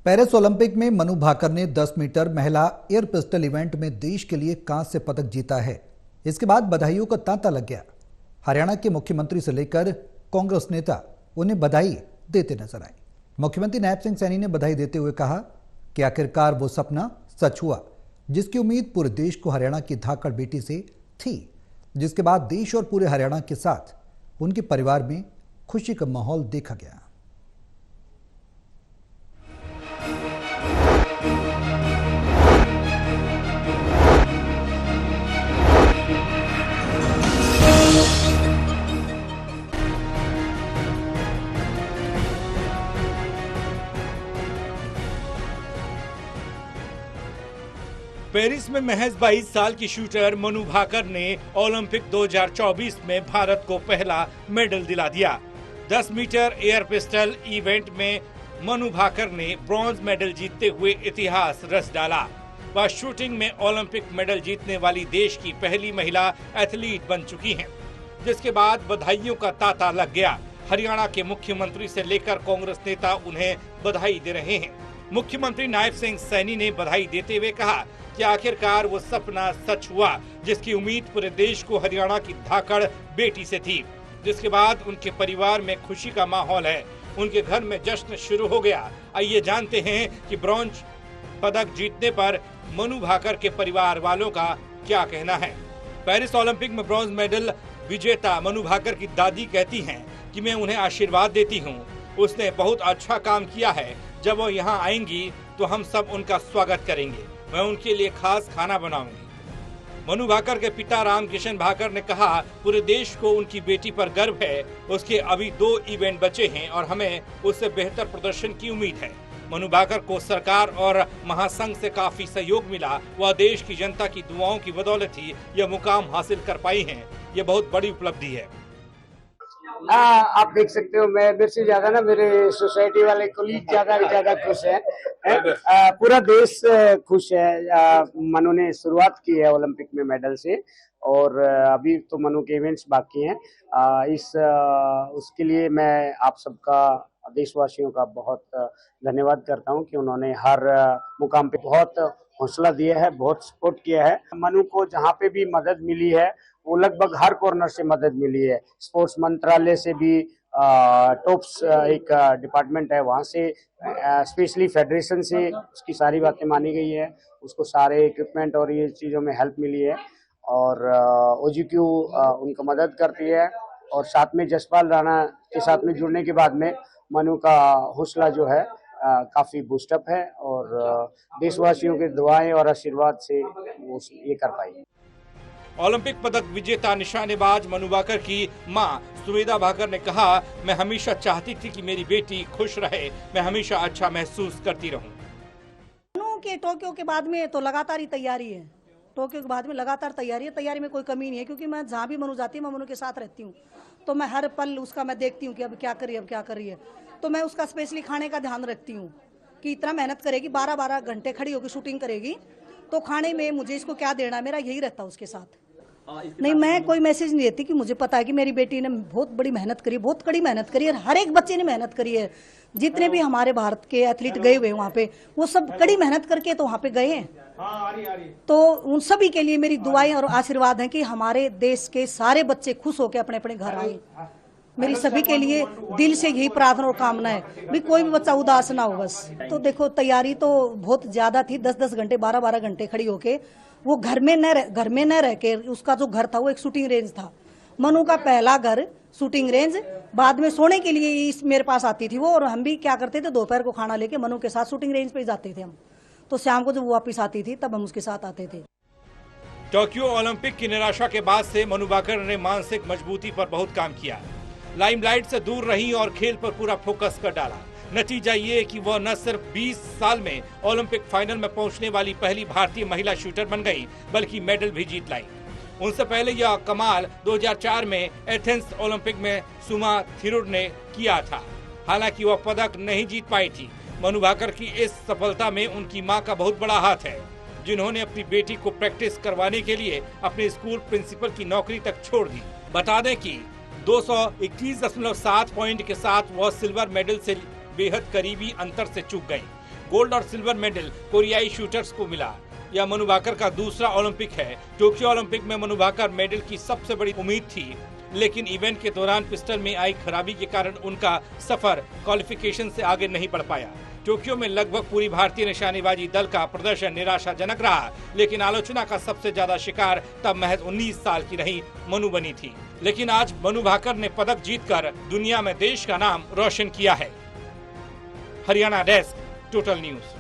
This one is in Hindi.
पेरिस ओलंपिक में मनु भाकर ने 10 मीटर महिला एयर पिस्टल इवेंट में देश के लिए कांस्य पदक जीता है। इसके बाद बधाइयों का तांता लग गया। हरियाणा के मुख्यमंत्री से लेकर कांग्रेस नेता उन्हें बधाई देते नजर आए। मुख्यमंत्री नायब सिंह सैनी ने बधाई देते हुए कहा कि आखिरकार वो सपना सच हुआ जिसकी उम्मीद पूरे देश को हरियाणा की धाकड़ बेटी से थी, जिसके बाद देश और पूरे हरियाणा के साथ उनके परिवार में खुशी का माहौल देखा गया। पेरिस में महज 22 साल की शूटर मनु भाकर ने ओलंपिक 2024 में भारत को पहला मेडल दिला दिया। 10 मीटर एयर पिस्टल इवेंट में मनु भाकर ने ब्रॉन्ज मेडल जीतते हुए इतिहास रच डाला। वह शूटिंग में ओलंपिक मेडल जीतने वाली देश की पहली महिला एथलीट बन चुकी हैं, जिसके बाद बधाइयों का तांता लग गया। हरियाणा के मुख्यमंत्री से लेकर कांग्रेस नेता उन्हें बधाई दे रहे हैं। मुख्यमंत्री नायब सिंह सैनी ने बधाई देते हुए कहा कि आखिरकार वो सपना सच हुआ जिसकी उम्मीद पूरे देश को हरियाणा की धाकड़ बेटी से थी, जिसके बाद उनके परिवार में खुशी का माहौल है। उनके घर में जश्न शुरू हो गया। आइए जानते हैं कि ब्रॉन्ज पदक जीतने पर मनु भाकर के परिवार वालों का क्या कहना है। पेरिस ओलंपिक में ब्रॉन्ज मेडल विजेता मनु भाकर की दादी कहती हैं कि मैं उन्हें आशीर्वाद देती हूँ। उसने बहुत अच्छा काम किया है। जब वो यहाँ आएंगी तो हम सब उनका स्वागत करेंगे। मैं उनके लिए खास खाना बनाऊंगी। मनु भाकर के पिता रामकिशन भाकर ने कहा, पूरे देश को उनकी बेटी पर गर्व है। उसके अभी 2 इवेंट बचे हैं और हमें उससे बेहतर प्रदर्शन की उम्मीद है। मनु भाकर को सरकार और महासंघ से काफी सहयोग मिला। वह देश की जनता की दुआओं की बदौलत ही यह मुकाम हासिल कर पाई हैं। यह बहुत बड़ी उपलब्धि है। आप देख सकते हो, मैं मेरे से ज्यादा ना मेरे सोसाइटी वाले कोलीग ज्यादा खुश हैं। पूरा देश खुश है। मनु ने शुरुआत की है ओलंपिक में मेडल से और अभी तो मनु के इवेंट्स बाकी हैं। उसके लिए मैं आप सबका, देशवासियों का बहुत धन्यवाद करता हूं कि उन्होंने हर मुकाम पे बहुत हौसला दिया है, बहुत सपोर्ट किया है। मनु को जहां पे भी मदद मिली है वो लगभग हर कॉर्नर से मदद मिली है। स्पोर्ट्स मंत्रालय से भी टॉप्स एक डिपार्टमेंट है, वहां से स्पेशली फेडरेशन से उसकी सारी बातें मानी गई है। उसको सारे इक्विपमेंट और ये चीज़ों में हेल्प मिली है और OGQ उनको मदद करती है। और साथ में जसपाल राणा के साथ में जुड़ने के बाद में मनु का हौसला जो है काफी बूस्टअप है और देशवासियों के दुआएं और आशीर्वाद से वो ये कर पाई। ओलंपिक पदक विजेता निशानेबाज मनु भाकर की मां सुवेदा भाकर ने कहा, मैं हमेशा चाहती थी कि मेरी बेटी खुश रहे। मैं हमेशा अच्छा महसूस करती रहूं। मनु के टोक्यो के बाद में तो लगातार ही तैयारी है। टोक्यो के बाद में लगातार तैयारी है। तैयारी में कोई कमी नहीं है, क्योंकि मैं जहाँ भी मनु जाती है मैं मनु के साथ रहती हूँ। तो मैं हर पल उसका मैं देखती हूँ कि अब क्या करी है। तो मैं उसका स्पेशली खाने का ध्यान रखती हूँ कि इतना मेहनत करेगी, 12-12 घंटे खड़ी होकर शूटिंग करेगी, तो खाने में मुझे इसको क्या देना, मेरा यही रहता है उसके साथ। नहीं, मैं कोई मैसेज नहीं देती कि मुझे पता है कि मेरी बेटी ने बहुत बड़ी मेहनत करी, बहुत कड़ी मेहनत करी है। हर एक बच्चे ने मेहनत करी है। जितने भी हमारे भारत के एथलीट गए हुए वहाँ पे, वो सब कड़ी मेहनत करके तो वहाँ पे गए हैं। तो उन सभी के लिए मेरी दुआएं और आशीर्वाद हैं कि हमारे देश के सारे बच्चे खुश होकर अपने अपने घर आए। मेरी सभी के लिए दिल से यही प्रार्थना और कामना है भी कोई भी बच्चा उदास ना हो। बस तो देखो, तैयारी तो बहुत ज्यादा थी। 10-10 घंटे 12-12 घंटे खड़ी होके वो घर में न रह के, उसका जो घर था वो एक शूटिंग रेंज था। मनु का पहला घर शूटिंग रेंज। बाद में सोने के लिए मेरे पास आती थी वो, और हम भी क्या करते थे, दोपहर को खाना लेके मनु के साथ शूटिंग रेंज पे जाते थे हम। तो शाम को जब वो वापिस आती थी तब हम उसके साथ आते थे। टोक्यो ओलंपिक की निराशा के बाद से मनु भाकर ने मानसिक मजबूती पर बहुत काम किया। लाइमलाइट से दूर रही और खेल पर पूरा फोकस कर डाला। नतीजा ये कि वह न सिर्फ 20 साल में ओलंपिक फाइनल में पहुंचने वाली पहली भारतीय महिला शूटर बन गई, बल्कि मेडल भी जीत लाई। उनसे पहले यह कमाल 2004 में एथेंस ओलंपिक में सुमा थिरुर ने किया था। हालांकि वह पदक नहीं जीत पाई थी। मनु भाकर की इस सफलता में उनकी मां का बहुत बड़ा हाथ है, जिन्होंने अपनी बेटी को प्रैक्टिस करवाने के लिए अपने स्कूल प्रिंसिपल की नौकरी तक छोड़ दी। बता दें कि 221.7 पॉइंट के साथ वह सिल्वर मेडल से बेहद करीबी अंतर से चूक गई। गोल्ड और सिल्वर मेडल कोरियाई शूटर्स को मिला। यह मनु भाकर का दूसरा ओलंपिक है। टोक्यो ओलंपिक में मनु भाकर मेडल की सबसे बड़ी उम्मीद थी, लेकिन इवेंट के दौरान पिस्टल में आई खराबी के कारण उनका सफर क्वालिफिकेशन से आगे नहीं बढ़ पाया। टोक्यो में लगभग पूरी भारतीय निशानेबाजी दल का प्रदर्शन निराशाजनक रहा, लेकिन आलोचना का सबसे ज्यादा शिकार तब महज 19 साल की रही मनु बनी थी। लेकिन आज मनु भाकर ने पदक जीतकर दुनिया में देश का नाम रोशन किया है। Haryana desk, total news.